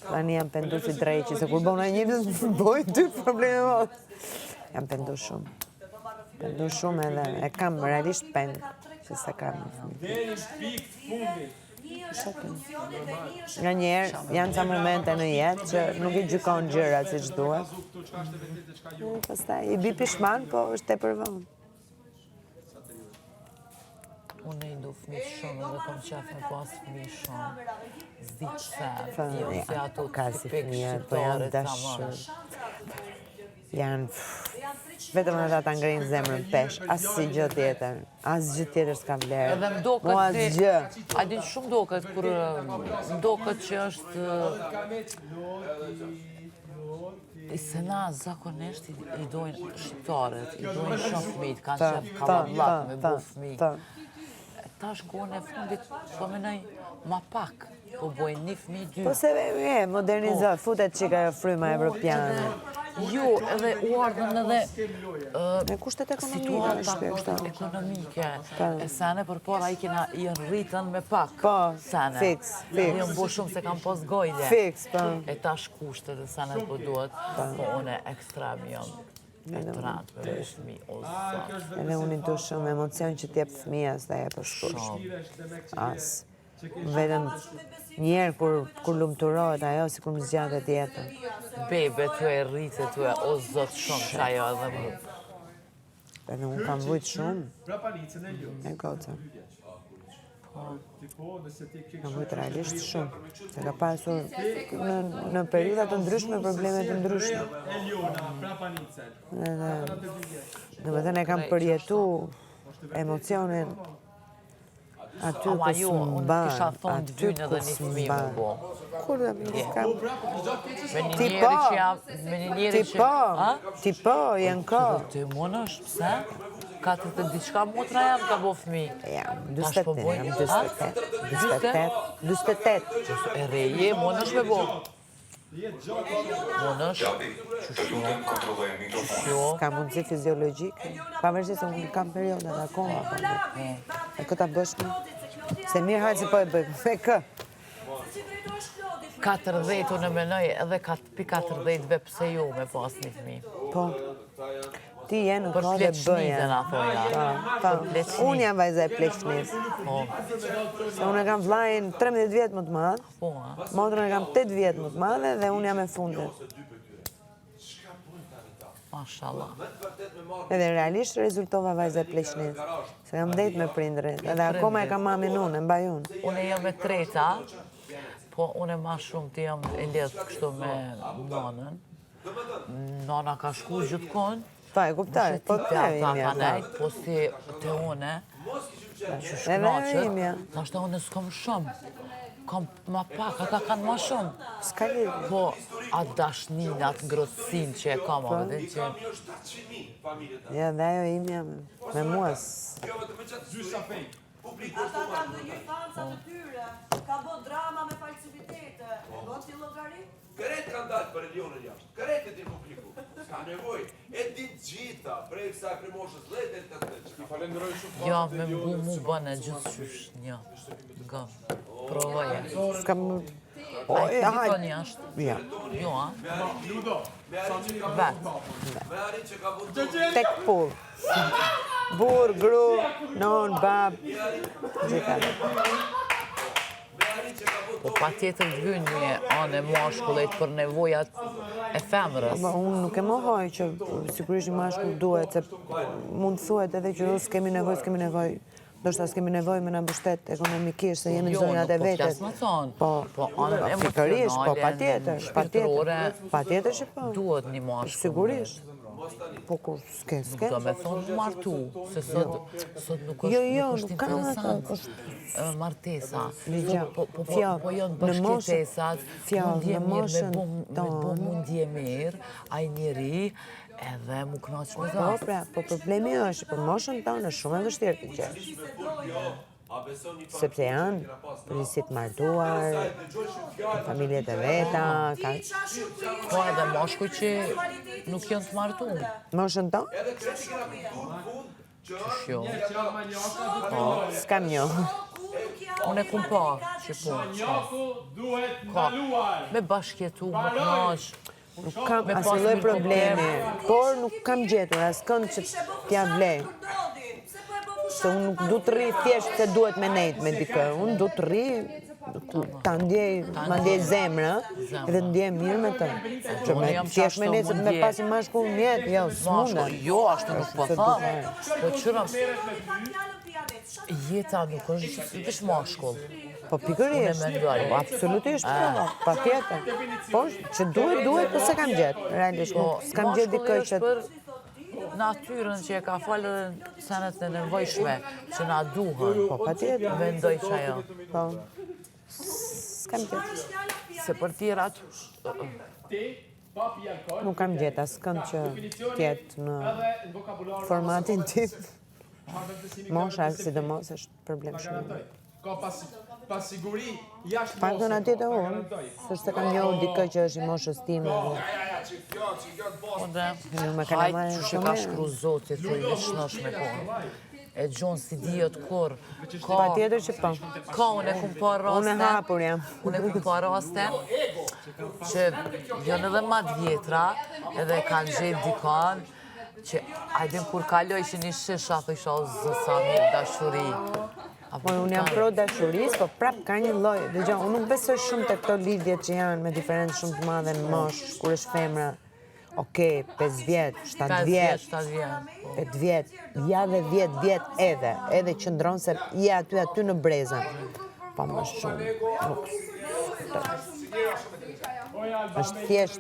Tani jam pendu si dreqi, se kur bona njëtës boj dy probleme më. Jam pendu shumë. Pendu shumë edhe e kam realisht peng, që se kam fëmijë. Nga njerë, janë ca momente në jetë që nuk i gjykon gjërat si që duhet. Pastaj, i bi pishman, po është te përvonë. Unë i ndu fëmijë shumë, dhe kom qef me pas fëmijë shumë. Zdi qëse, jo si ato tipik shqiptare të mash. Janë, vetëm ata ta ngrinë zemrën pesh, asë si gjë tjetër, asë gjë tjetër s'ka vlerë. Edhe m'doket si, a din shumë doket, kur m'doket që është... Se na zakonisht i dojnë shqiptarët, i dojnë shumë fëmijët, kanë qef kavallat me bu fëmijë. Tash kohën e fundit, po menoj ma pak, po bojnë një fëmijë dy. Po se modernizat, futet qika e fryma evropiane. Jo, edhe u ardhën edhe kushtet ekonomike, ekonomike. E sene për para i rritën me pak. Po, sene. Fix. Jënë bo shumë se kam pas gojle. Fix, po. E tash kushtet e sene po duhet, po une ekstrem jam. E të ratë me fëmi, o zot. Edhe unë i du shumë emocion që t'jep fëmija s'ta e përshkush. Asë. Vetëm njerë kur lumëturohet ajo, si kur më zgjatet jetën. Bebe, tu e rritë, tu e o zot shumë që ajo edhe mu. Edhe unë kam vujtë shumë. E goca. Kam vujtë realisht shumë. Se ka pasur në periudat të ndryshme, problemet të ndryshme. Në vëtën e kam përjetu emocionin aty ku s'mba, aty ku s'mba. Kur dhe më s'kam? Ti po, jenë ko. Ti mon është, pse? 40 diçka motra jam ka bo fëmi. Jam, 28. E reje, mon është me bo. Mon është, qështu. Ka mundësi fiziologike, pavarësisht se unë kam periodat akoma. E këta bëshme, se mirë hajtë si po e bëjmë, me kë. 40 unë menoj edhe pi 40 ve pse ju me pas një fëmi. Po, ti je në kohë dhe bëja. Për pleqnizën a thoja. Unë jam vajza e pleqniz. Se unë e kam vlajnë 13 vjetë më të madhë, motrën e kam 8 vjetë më të madhe dhe unë jam e fundit. Mashallah. Edhe realisht rezultova vajza e pleqniz. Se kam dejt me prindrit. Edhe akoma e kam mamin unë, e mbaj unë. Unë jam e treta, po unë e ma shumë të jam e letë kështu me nanën. Nana ka shku gjithë konë. Pa, e kuptaj, po të e imja. Po si të une, që shknaqët, nashtë une s'kom shumë. Kom ma pak, ata kanë ma shumë. S'ka lidhë. Po, atë dashnin, atë ngrotësin që e kam, a vëdin që... Ja, dhe ajo imja me muas. Ata kanë dhe një fansa të tyre, ka bo drama me falsifitete, bo t'i logari? Kërret kanë dalë për Elionën jashtë, kërret e ti publiku, s'ka nevoj, e ditë gjitha, prej kësa krimoshës lejtë e të të. Ja, me mgu mu bëne gjithë qysh, një, nga, provoje. S'kam... A i të dikon jashtë? Ja. Jo, a? Vetë. Tek pull. Bur, gru, non, bab, gjitha. Po pa tjetër të vyn një anë e mashkullet për nevojat e femrës. Unë nuk e mohoj që sigurisht një mashkull duhet, se mund të thuhet edhe që s'kemi nevoj, do shta s'kemi nevoj me në mbështet ekonomikisht, se jemi në zonjat e vetet. Po plasë më thonë. Po, anën fikërisht, po, emocionale, patjetër që po. Duhet një mashkull. Sigurisht. Po kur s'ke. Do me thonë martu, se sot nuk është interesant martesa. Po janë bashkëtesat, mundje mirë me bo mundje mirë, a i njeri, edhe mu knaqë me Po, pra, po problemi është, për moshën tonë është shumë e vështirë të gjesh. Sepse janë polisit martuar, familjet e veta, po edhe moshkuj që nuk janë të martu. Moshën tonë? Qëshjo? S'kam njo. Unë e kum pa, që po. Me bashkjetu, më knash. Nuk kam asnjë lloj problemi, por nuk kam gjetur askënd që t'ja vlej. Se unë nuk du të rri thjesht se duhet me nejt me dikë. Unë du të rri, ta ndjej zemrë, edhe të ndjej mirë me të. Që me thjesht me nejt, se me pasi mashkull mjetë, jo, s'mune. Jo, ashtë nuk po thamë. Po qërëm, jeta nuk është veç mashkull. Po pikërisht, absolutisht, pa tjetër. Po, që duhet, po se kam gjetë. Realisht, s'kam gjetë dikë që... Natyrën që e ka falë senet e nevojshme, që na duhen. Po, pa tjetër. Vendoj që ajo. Po, s'kam gjetë. Se për tjerat... Nuk kam gjetë askënd që tjetë në formatin tim. Mosha, sidomos, është problem shumë. Paktën atje të unë, sështë se kam njohur dikë që është i moshës time. Hajtë që ka shkru zotit të i veçnosh me konë. E gjonë si diot kur. Pa tjetër që po. Ka unë e kum pa raste. Unë e hapur jam. Unë e kum pa raste që janë edhe matë vjetra edhe kanë gjetë dikon që ajdim kur kaloj që një shisha të isha o zësa mirë dashuri. Po unë jam pro dashuris, po prap ka një lloj. Dëgjoj, unë nuk besoj shumë te këto lidhje që janë me diferencë shumë të madhe në moshë, kur është femra. Okej, 5 vjet, 7 vjet, 8 vjet, ja dhe 10 vjet edhe qëndron se je aty në brezën. Po më shumë, është thjesht,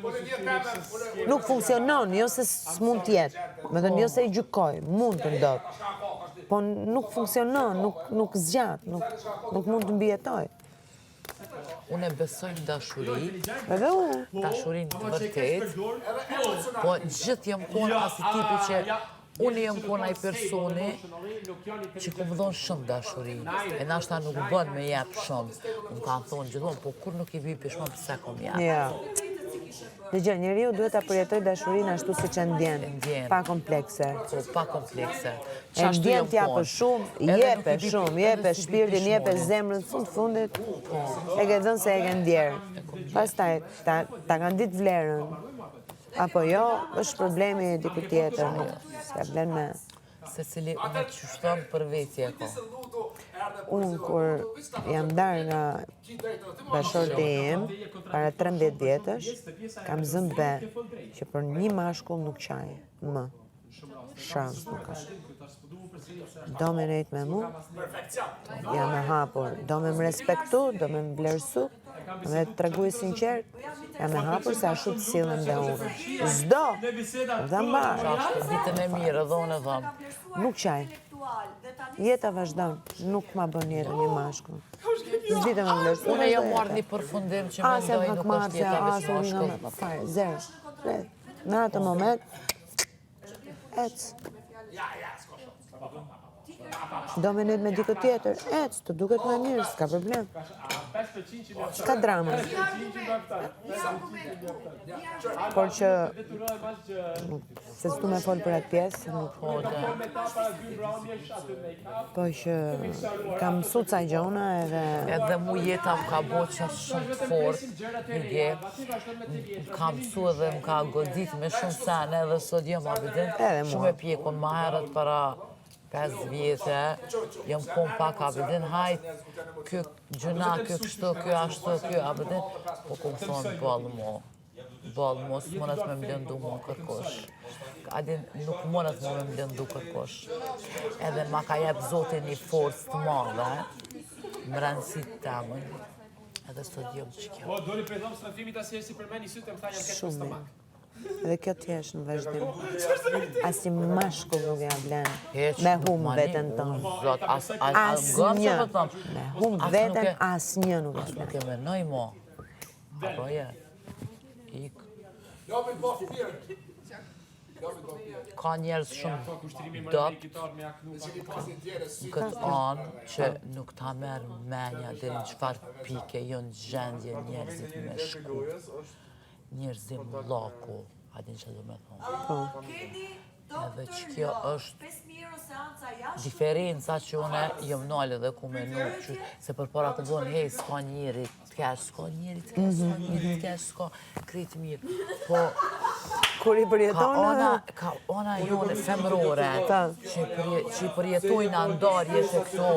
nuk funksionon, jo se s'mund t'jetë, me thënë jo se i gjykoj, mund të ndodhë. Po nuk funksionon, nuk zgjat, nuk mund të mbijetoj. Unë e besoj në dashuri, Edhe unë. dashurin të vërtet, po gjithë jam kona asi tipi që unë jam kona i personi që ku më dhonë shumë dashuri. E nashta nuk bën me jep shumë. Unë kanë thonë gjithmonë, po kur nuk i vi pishma pëse kom jep. Ja. Dëgjoj, njeriu duhet ta përjetoj dashurinë ashtu siç e ndjen, pa komplekse. Po, pa komplekse. E ndjen t'ja për shumë, jepe shpirtin, jepe zemrën, fundit, e ke dhënë se e ke ndjerë. Pastaj, ta kanë ditë vlerën. Apo jo, është problemi diku tjetër, nuk s'ka blen me... Se cili unë të qështon për vetje ko. Unë, kur jam darë nga bashorti im, para 13 vjetësh, kam zënë që për një mashkull nuk qaj, më. Shans nuk është. Do me nejt me mu, jam e hapur, do me më respektu, do me më vlerësu, do me të tregu i sinqert, jam e hapur se ashtu të sillen dhe unë. Zdo, dhe mbarë. Ditën e mirë, edhe unë e dhëmë. Nuk qaj. Jeta vazhdon, nuk ma bën jetën një mashkull. Zdite me vlerësu. Unë e jam marrë një përfundim që mendoj nuk është jeta veç mashkull. Fare, zero. Në atë moment, ecë. Do me nejt me dikë tjetër, ecë, të duket me mirë, s'ka problem. S'ka drama. Por që, se s'tu me folë për atë pjesë, nuk po që kam mësu ca gjona edhe... Edhe mu jeta më ka bo që shumë të fort, një ka mësu edhe më ka godit me shumë sene edhe sot jam abidin, shumë e pjekon ma herët para 5 vjetë, jam kon pak abidin, hajt, kjo gjëna, kjo kështu, kjo ashtu, kjo abidin, po kom thonë balë mo, s'monët me më lëndu mo kërkosh. Adin, nuk monët me më lëndu kërkosh. Edhe ma ka jep zotin një forcë të madhe, më rëndësit të amën, edhe sot jam që kjo. Shumë. Edhe kjo t'jesh në vazhdim. Asi mashkull nuk ja blen me hum veten tonë. Asnjë. Me hum veten, asnjë nuk ja blen. Nuk e menoj mo. Apo je. Ik. Ka njerës shumë dopt në këtë anë që nuk ta merë menja dhe në qëfar pike jonë gjendje njerëzit me shku. Njerëzim laku, adin që du me thonë. Edhe që kjo është 5.000 euro seanca jashtë. diferenca që une jëm nalë dhe ku menu, se për para të bënë, hej, s'ka njeri të kesh, s'ka njeri të kesh, s'ka njeri të kesh, s'ka kretë mirë. Po, Kur i përjetona... ka ona jone femrore, që i përjetojnë ndarje të këto,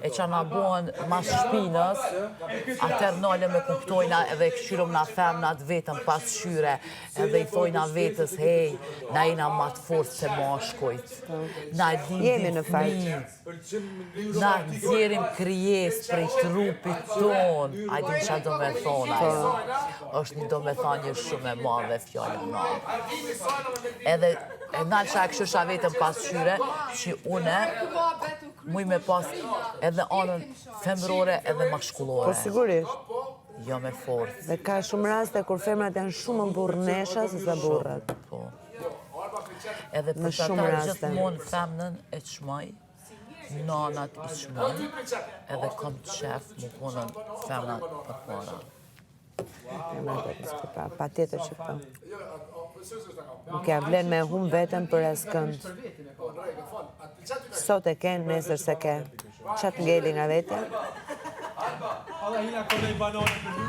e që na bëhen mas shpinës, atër nalë me kuptojna edhe këshyrum na femnat vetëm pas shyre, edhe i thojna vetës, hej, na jena ma të fortë se mashkojt. Na Jemi në fmi, na djerim kryes prej trupit ton, a di qa do me thona, është një do me thonjë shumë e madhe fjallë në. Edhe nalë qa e këshësha vetëm pas shyre, që une muj me pas edhe anën femrore edhe mashkullore. Po sigurisht. Jo me fortë. Dhe ka shumë raste kur femrat janë shumë burrnesha se sa burrat. Po. Edhe për që ata gjithmonë femnën e qmaj, nanat i qmaj, edhe kom qef më punën femnat për para. Femrat e përskipa, pa tjetër që pa. Nuk ja vlen me hum vetëm për askënd. Sot e ken, nesër se ke. Qatë ngeli nga vetja? Alla hina kolla i bananen för nu.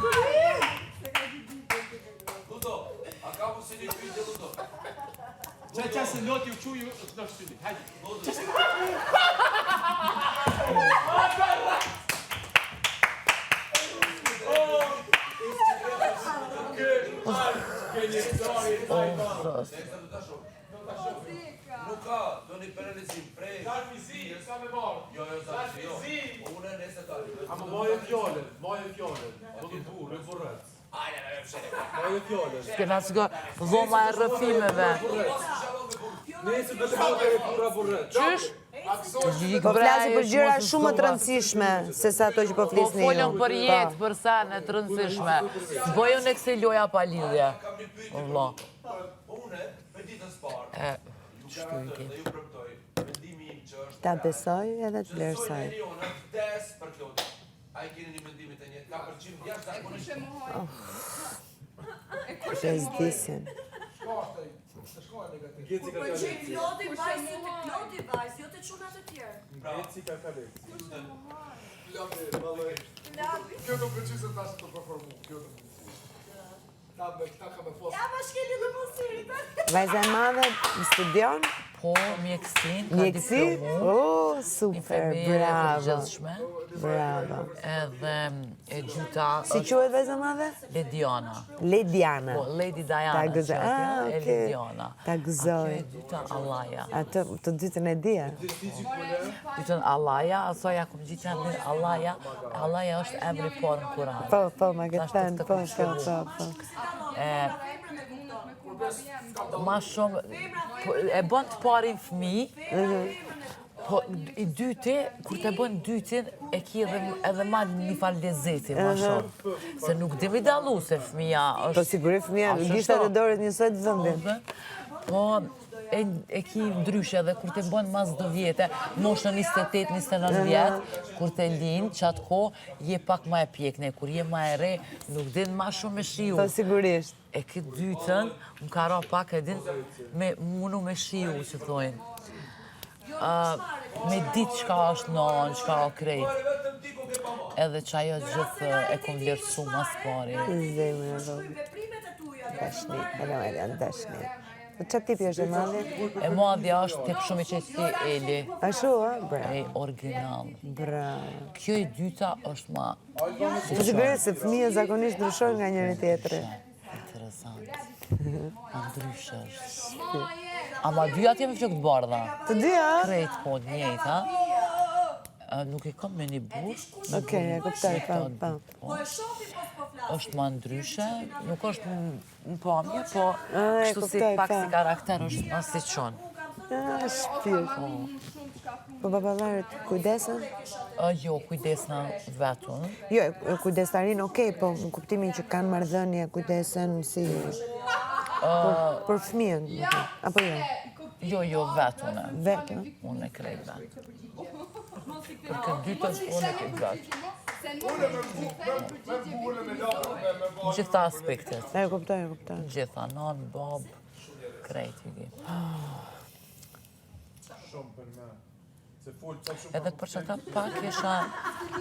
Ludo, a ka mu si një pyetje, Ludo? Qa se loti u quju, është në shtyni. Hajde. Nuk ka, do një penalizim prej. Darmizi, sa me marë. Jo, Darmizi. Unë e nesë tali. Ama maje fjallën. Do të burë, e burret. Ajde, e fshere. Maje fjallën. Kena që dhoma e rëfimeve. Nesë do të bëtë e pura burret. Qysh? Po flasi për gjëra shumë të rëndësishme, se sa ato që po Po flisni ju. folën për jetë, për sene të rëndësishme. S'bojën e këse loja pa lidhje. Allah. Unë, me ditën s'parë. Qështu i ke? Dhe ju premtoj, mendimi im që është... Ta besoj edhe të vlerësoj. Eliona, vdes për Klodi. A i keni një mendimit e njëtë, ka përqim jashtë zakonisht. Prezdisin. Po që Klodi vajzë, jo të Klodi vajzë, jo të qunat e tjerë. Eci ka kalek. Kjo do përqysë ta që të përformu. Kjo do këta ka me fosë. Ja, ma shkeli dhe mësirit. Vajza e madhe studion? Po, mjekësin, ka Mjekësi? diplomu. Oh, super, Infermiere të bravo. gjithshme. Bravo. Edhe e dyta Si quhet vajza e madhe? Lediana. Lediana. Po, Lady Diana. Ta gëzoj. që Ah, është, e okay. Lediana. Ta gëzoj. A kjo e dyta Allaja. Atë të dytën e dia. Dytën Allaja, asoja kom gjithë janë një Allaja. Allaja është emri por në Kuran. Po, ma këtë thënë, po. Ma shumë, e bën të parin fëmi, po i dyti, kur të bën dytin, e ki edhe ma një farë lezeti, ma shumë. Se nuk dhe mi dalu se fëmija është... Po siguri fëmija, gishtat e dorët njësoj të zëndin. Po, e ki ndryshe dhe kur të bën mas 2 vjetë, moshën 28-29 vjetë, kur të linë, që atë ko, je pak ma e pjekne, kur je ma e re, nuk din ma shumë me shiu. Po sigurisht. E këtë dytën, më ka ra pak e din, me munu me shiu, që thojnë. Me ditë qka është non, qka o krejt. Edhe që ajo gjithë e kom vlerësu mas pari. Zemën e do. Veprimet e tuja. Dashni, edhe me janë dashni. Po që tipi është e madhe? E madhja është tek shumë i qëti Eli. A shu, a? Bravo. E original. Bravo. Kjo i dyta është ma... Po sigurisht se fëmijët zakonisht ndryshojnë nga njëri tjetri. Interesant. A ndryshë është. Ama dyat jemi flokët bardha. Të dyja? Krejt po njejt, ha? Nuk i kam me një burë. Okej, e kuptoj, pa. Po e shofi pos po flasë. është ma ndryshe, nuk është në pamje, po e kështu si kuptoj, pak pa. si karakter është ma si qonë. Shpirt. Po babalarët kujdesen? Jo, kujdesna vetun. Jo, kujdestarin okej, po në kuptimin që kanë marrëdhënie kujdesen si... Për fëmijën, apo jo? Jo, vetun e. Vetë, Unë e krej vetë. Për këtë dytën, unë e krej vetë. Në gjitha aspektet. e kuptoj. Në gjitha, nan, bab, krejt i di. shumë për me. Se full ca shumë. Edhe për që ta pak isha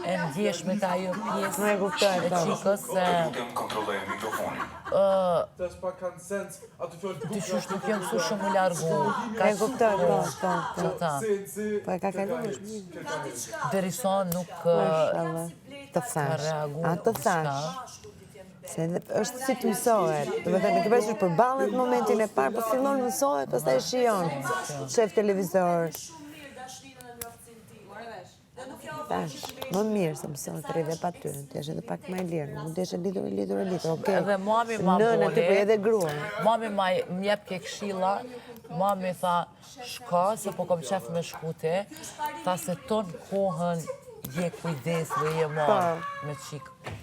e ndjeshme të ajo pjesë Nuk e kuptoj, e qikës se Tash pak kanë sens, atë fjalë të qysh nuk jam mësu shumë u largu. E kuptoj, po. Që ta. Po e ka kaluar. Derisa nuk Mashallah. Të ka thash. reagu. A të thash. Se është si të mësohet. Do të thënë, ke pasur përballet momentin e parë, po fillon mësohet, pastaj shijon. Shef televizor. Tash, më mirë se mëson të rrive pa ty, të jesh edhe pak më e lirë, nuk të jesh e lidur, okej. Edhe mami ma Nëna ty, po edhe grua. Mami më jep ke këshilla, mami tha, shka, se po kom qef me shkute, tha se ton kohën je kujdes dhe je marë me qikë.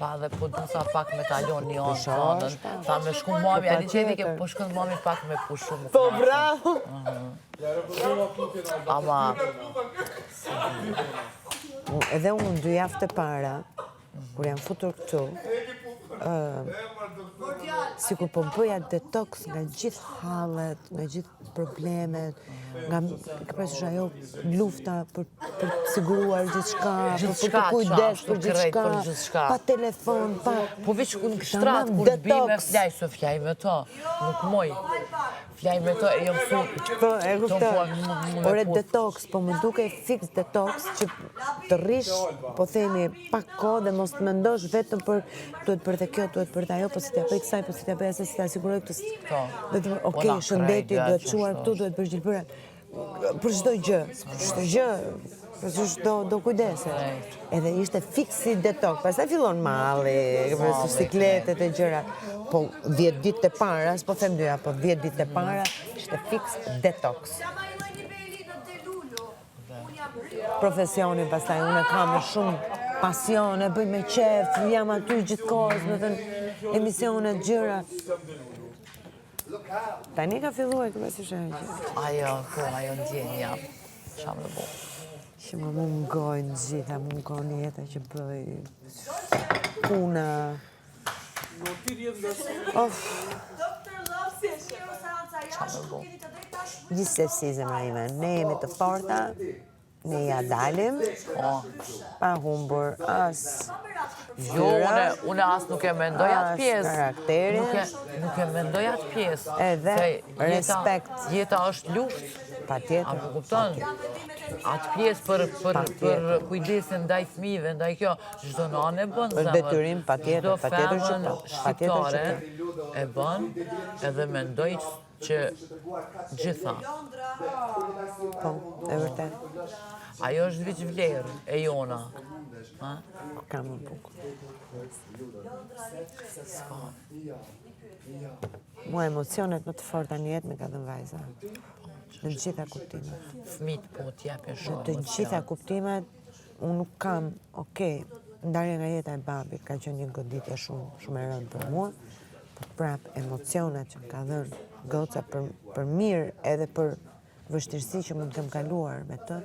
Tha dhe po du sa pak me kalon një anë tanën, tha me shku mami, a një qedi ke po shkën mami pak me pushu. Po bravo! Ama, Edhe unë 2 javë të para, kur jam futur këtu, sikur po bëja detox nga gjithë hallet, nga gjithë problemet, nga ka pasur ajo lufta për të siguruar gjithçka, për të kujdes për gjithçka, pa telefon, pa. po veç ku në shtrat, kur bi me flaj, se flaj me to, nuk moj. Flaj me to e jam su. Po, e kuptoj. Ore detox, po më duke fix detox që të rrish, po themi, pak kohë dhe mos të mendosh vetëm për duhet për të kjo, duhet për të ajo, po si t'ja bëj kësaj, po si t'ja bëj asaj, si t'ja siguroj këtë. Okej, shëndeti, duhet çuar këtu, duhet bësh gjilpëra. Për çdo gjë, do kujdese. Edhe ishte fiksi detox, pastaj fillon malli, sikletet e gjëra. Po 10 ditë të para, s'po them 2 javë, po 10 ditë të para, ishte fix detox. Profesionin pastaj, unë kam shumë pasion, e bëj me qef, jam aty gjithkohës, me thënë emisionet, gjëra. Tani ka filluar këtë si shënjë. Ajo ndjenja, sham dhe bu. Që më mungojnë gjitha, mungojnë jeta që bëj, puna. Gjithsesi zemra ime, ne jemi të forta, ne ja dalim, pa humbur as Jo, une as nuk e mendoj atë pjesë. Karakterin. Nuk e mendoj atë pjesë. Edhe respekt. Jeta është luftë. Pa tjetër. A më kupton? Atë pjesë për kujdesin ndaj fëmijëve, ndaj kjo, çdo nanë e bën zemër. Është detyrim, patjetër, patjetër që po. Shqiptare e bën, edhe mendoj që gjitha. Po, e vërtet. Ajo është veç vlerë e jona. Kam më bukur. Mua emocionet më të forta në jetë më ka dhënë vajza. Në të gjitha kuptimet. Fëmijët po t'japin shumë. Në të gjitha kuptimet, unë nuk kam, okej, ndarja nga jeta e babit ka qenë një goditje shumë e rëndë për mua, por prap emocionet që më ka dhënë goca për mirë edhe për vështirësi që mund të kem kaluar me të,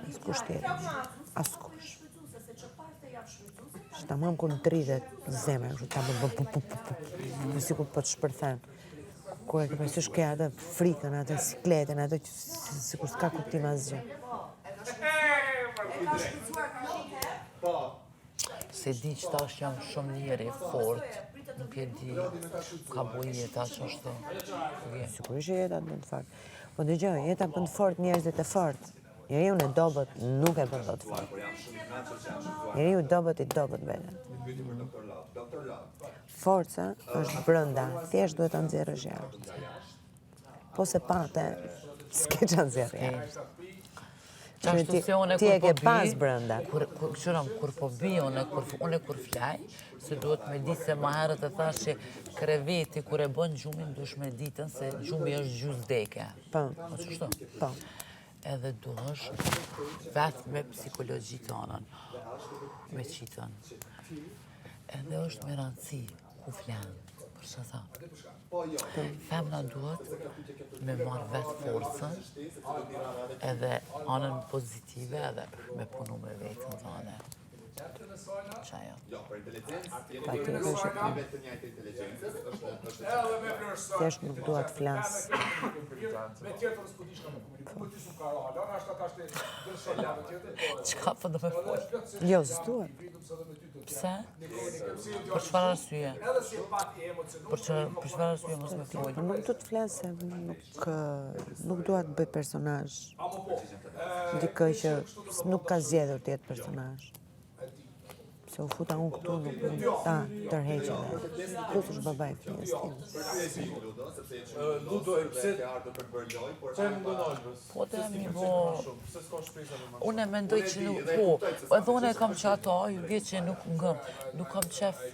askush tjetër. Askush. Që tamam kur më dridhet zemra, kështu ta bë sikur po të shpërthen. Kur e ke parasysh ke atë frikën, atë sikletën, atë që sikur s'ka kuptim asgjë. Se di që tash jam shumë njeri fort, nuk e di ka bu jeta që është. Sigurisht që jeta bën të fort. Po dëgjoj, jeta bën të fort njerëzit e fort. Njeriu në dobët nuk e bën dot fort. Njeriu dobët i dobët veten. Forca është brenda, thjesht duhet ta nxjerrësh jashtë. Po se pate, s'ke ç'a nxjerrë jashtë. Ti e ke pas brenda. Kur po bi une kur flaj, se duhet me ditë se ma herët e thash që kreveti kur e bën gjumin dush me ditën se gjumi është gjus deke. Po. Po. Edhe duhesh vetë me psikologji të anën, me qitën. Edhe është me rëndësi ku flenë, për që tha. Femna duhet me marrë vetë forcën, edhe anën pozitive edhe me punu me vetën të anë. Qajo. Jo, për inteligencë, Pa tjetër që vetë të njëjtë inteligencës, është Edhe me vlerësoj. thjesht nuk dua të flas. Me tjetër s'po dish kam komunikuar. Ti s'u ka rënë, ana është ata të dërshoj me tjetër. Qka po do me folë? Jo, s'dua. Pse? Për çfarë arsye? Edhe si pak i emocionuar. Për çfarë arsye mos me folë? Po nuk du të flas se nuk dua të bëj personazh. Dikë që nuk ka zgjedhur të jetë personazh. Se u futa unë këtu nuk mund ta tërheqe dhe plus është baba e fëmijës tim. Ludo, pse ardhur për të bërë lojë, por çfarë mundon Albës? Po të mi bo... Pse s'ka shpresë në Unë e mendoj që nuk po, edhe unë e kam që ato, ju vje që nuk kam qef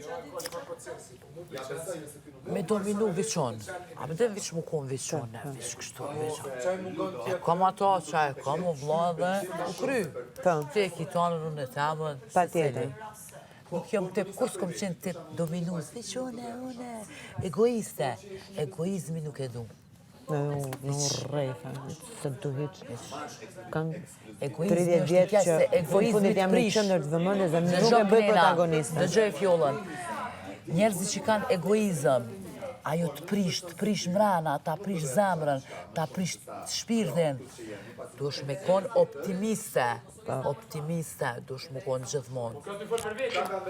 me dominu veçon. A me dhe veç mu kon veçon, ne veç kështu veçon. çaj mungon E kam ato që e kam u vla dhe u kry. Po. Te kitonën unë e temën. Patjetër. Nuk jam tip, kur s'kom qenë tip dominus, veçone, une, egoiste. Egoizmi nuk e du. Në rrefa, se du hiç. Kanë Egoizmi 30 është vjetë pjesë që se në egoizmi fundit jam në prish. qendër të vëmendjes dhe nuk Dëgjoj e bëj Klena, protagoniste. dëgjoj fjollën. Njerëzit që kanë egoizëm, ajo të prish mrana, ta prish zemrën, ta prish shpirtin. Dush me kon optimiste, dush me kon gjithmonë.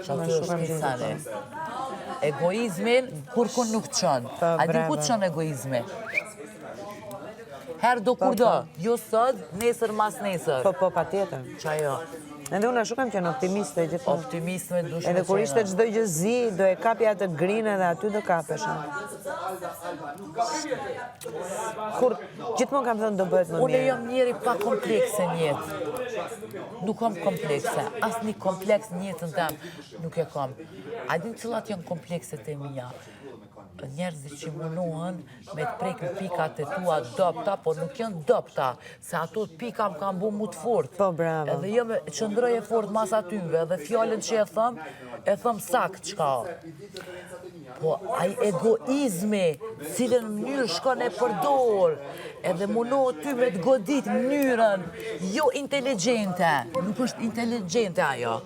Që aty është pisane. Egoizmin, kur kun nuk qënë. A di ku qënë egoizmi? Herë do kur do, jo sot, nesër mas nesër. Po, patjetër. Qajo, Edhe unë ashtu kam qenë optimiste gjithmonë. optimistme dush me Edhe kur ishte qenë. çdo gjë zi, do e kapja atë grinë dhe aty do kapesha. Kur gjithmonë kam thënë do bëhet më Unë mirë. jam njeri pa komplekse në jetë. Nuk kam komplekse. Asnjë kompleks në jetën tem nuk e kam. A din cilat janë komplekset e mia? Njerëzit që munohen me të prek në pikat e tua dopta, po nuk janë dopta, se ato pika më kanë bu mu të fort. Po, bravo. Edhe jo me qëndroj e fort mas atyve, dhe fjallën që e thëm sakt qka. Po, ai egoizmi, cilën mënyrë shkon e përdor, edhe munohet ty me të godit mënyrën, jo inteligjente, nuk është inteligjente ajo.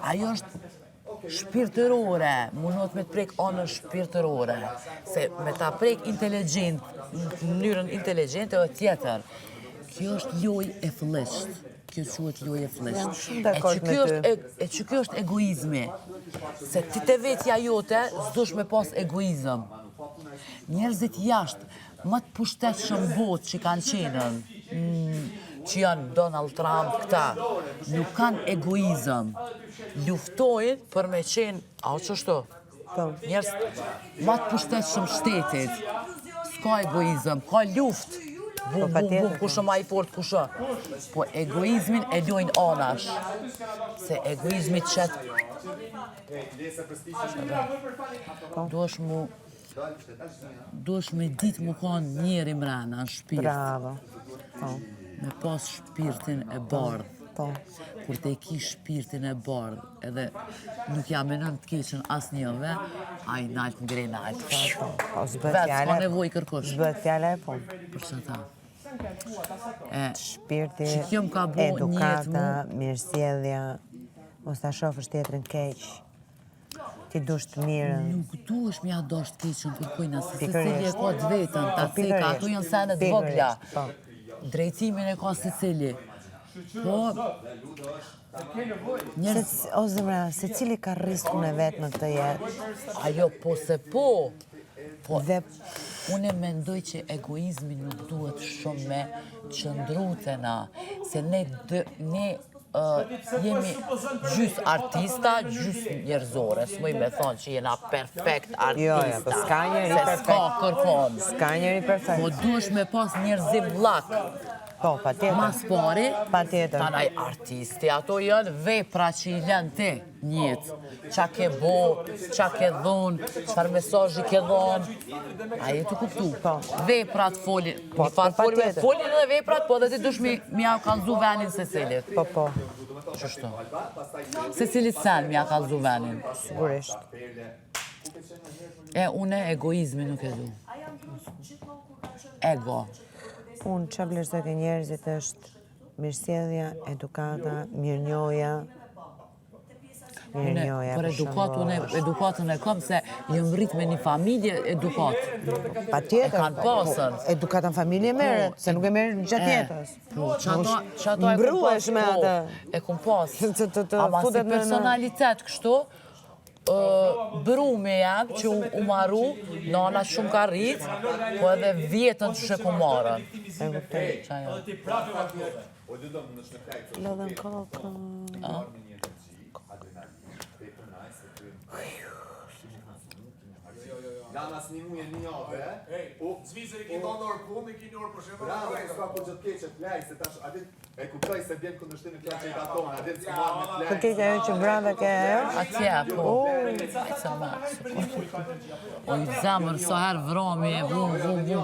Ajo është shpirtërore, mundohet me të prek anën shpirtërore, se me ta prek inteligjent, në mënyrën inteligjente o tjetër. Kjo është loj e fëllisht. Kjo quhet loj e fëllisht. Jam shumë dakord me ty. E që kjo është egoizmi. Se ti te vetja jote, s'dush me pas egoizëm. Njerëzit jashtë, më të pushtetshëm botë që kanë qenën, që janë Donald Trump, këta, nuk kanë egoizëm. Luftojnë për me qenë, a o qështu? Njerëz më të pushtetshëm shtetit, s'ka egoizëm, ka luft. Bum, kushë ma i fort, kushë. Po egoizmin e lojnë anash. Se egoizmi qëtë... Duesh me ditë mu kanë njeri mrena në shpirt. Bravo. Me pas shpirtin e bardh. Po. Kur te ki shpirtin e bardh, edhe nuk jam e nën të keqen as njëve, a i nalt në grej nalt. Po, s'bët Vetë, s'ka fjale. nevoj kërkosh. S'bët fjale e po. Për që ta. Shpirti, Që kjo m'ka bo njetë edukata, mirësjellja, mos ta shofësh tjetrën keq. Ti dush të mirën. Nuk duesh m'ja dosh të keqen kërkojna, se se Pikërisht. cili e ka të vetën, ta ceka, ato janë senet vogla. Po. Drejtimin e ka se cili. Po, njerëz, O zemra, se cili ka riskun e vetë në këtë jetë. ajo po se po. Po, Dhe unë e mendoj që egoizmi nuk duhet shumë me qëndru të na, se ne jemi gjys artista, gjys njerëzore, s'moj me thonë që jena perfekt artista. po s'ka njeri se perfekt. s'ka kërkon. s'ka njeri Po perfekt. duesh me pas njerëzim vlak. Po, patjetër. Mas pari, Patjetër. tanaj artisti, ato janë vepra që i lën ti njëtë. Qa ke bo, qa ke dhonë, qëfar mesazhi ke dhonë. A je të kuptu? Po. Veprat folin. Po, Një farë patjetër. folin edhe veprat, po dhe ti dush m'ja kallzu venin se cilit. Po. Qështu? Se cilit sen m'ja kallzu venin. Sigurisht. Une egoizmi nuk e du. Ego. Unë që vlerësoj ke njerëzit është mirësjellja, edukata, mirënjohja, Për edukat, unë edukatën e kam se jëm rrit me një familje edukat. Pa tjetër. E kanë pasën. Edukata në familje merret, se nuk e merret gjatë jetës. Që ato Mbruhesh me atë. E kum pas. Të Ama si futet në... personalitet kështu, brume jam që u marru, nana shumë ka rrit, po edhe vjetën që ku marrën. Och du dömer när snäpplägg så Lodhen kaka. har ni en energi, adrenalin. Det är för nice att du... Lana snimu je një javë, Zvizëri ki tonë orë punë, i ki një orë për shemë. bravo, s'ka po gjithë keqe flaj, se tash, a dit, e kuptoj se bjen kundërshtim në klaqe i tonë, a dit se marrë me flaj. Të keq ajo që brava ke ajo? Atje, po. O, i zemër, sa herë vromi, vum, vum, vum.